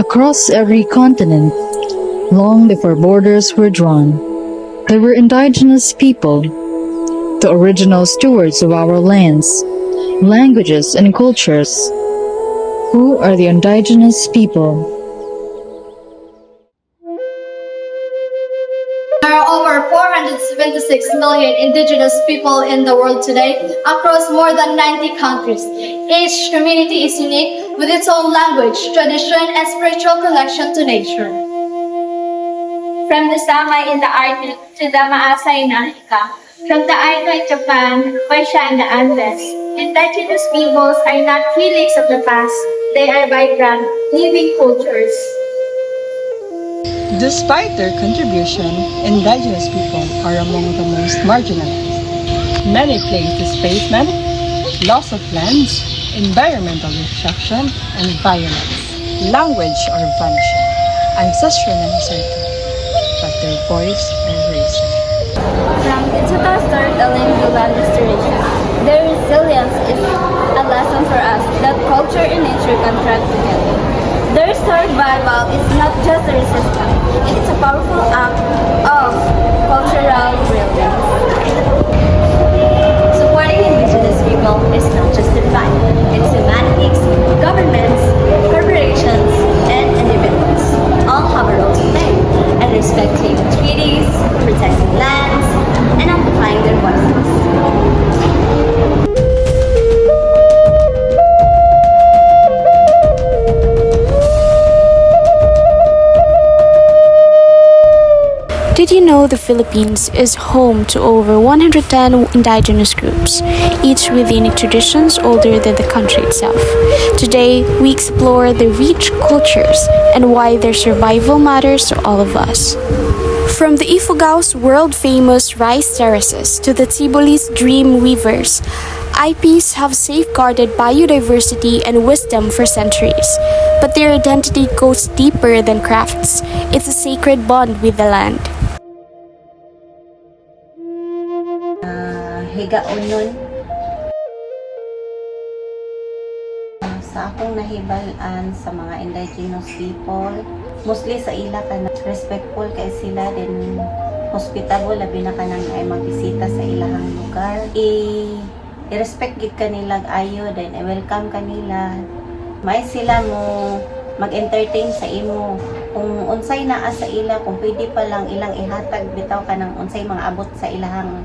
Across every continent, long before borders were drawn, there were indigenous people, the original stewards of our lands, languages, and cultures. Who are the indigenous people? There are over 476 million indigenous people in the world today across more than 90 countries. Each community is unique with its own language, tradition, and spiritual connection to nature. From the Samay in the Arctic to the Maasai in Africa, from the Ainu in Japan, Persia and the Andes, indigenous peoples are not relics of the past, they are vibrant, living cultures. Despite their contribution, indigenous people are among the most marginalized. Many face displacement, loss of lands, environmental destruction, and violence. Language are vanishing, ancestral and uncertain, but their voice are raising. From digital storytelling to land restoration, their resilience is a lesson for us that culture and nature can thrive together. Their survival is not just a resistance, it is a powerful act of cultural brilliance. Supporting indigenous people is not just divine, it's humanities, governments, corporations, and individuals all have a role to play, and respecting treaties, protecting lands, and amplifying their voices. Did you know the Philippines is home to over 110 indigenous groups, each with unique traditions older than the country itself? Today, we explore their rich cultures and why their survival matters to all of us. From the Ifugao's world-famous rice terraces to the Tivoli's dream weavers, IPs have safeguarded biodiversity and wisdom for centuries. But their identity goes deeper than crafts. It's a sacred bond with the land. Higaonon sa akong nahibalan sa mga indigenous people, mostly sa ila ka na respectful kay sila, din hospitable labi na kanang ay magbisita sa ilahang lugar. I-respect gid kanila ayo, then i-welcome kanila. May sila mo mag-entertain sa imo. Kung unsay naa sa ila, kung pwede pa lang ilang ihatag bitaw ka ng unsay mga abot sa ilahang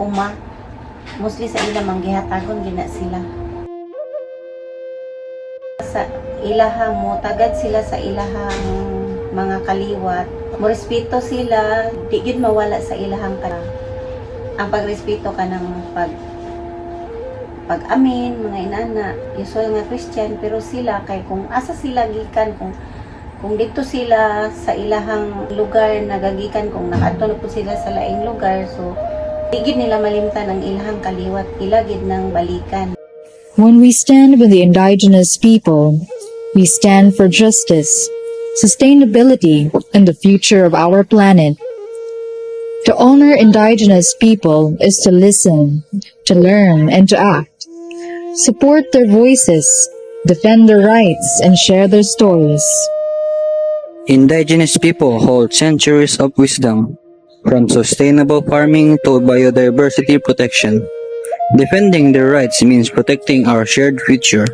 uma. Mostly sa ila manggihatagon gina sila. Sa ilahang mo tagad sila sa ilahang mga kaliwat. Mo respeto sila, di gid mawala sa ilahang ka. Ang pagrespeto ka ng pag-amin, mga inana, usual nga Christian, pero sila kay kung asa sila gikan, kung dito sila sa ilahang lugar nagagikan, kung nakadto po sila sa laing lugar, so tigid nila malimtan ang ilahang kaliwat, ilagid ng balikan. When we stand with the indigenous people, we stand for justice, sustainability, and the future of our planet. To honor indigenous people is to listen, to learn, and to act. Support their voices, defend their rights, and share their stories. Indigenous people hold centuries of wisdom, from sustainable farming to biodiversity protection. Defending their rights means protecting our shared future.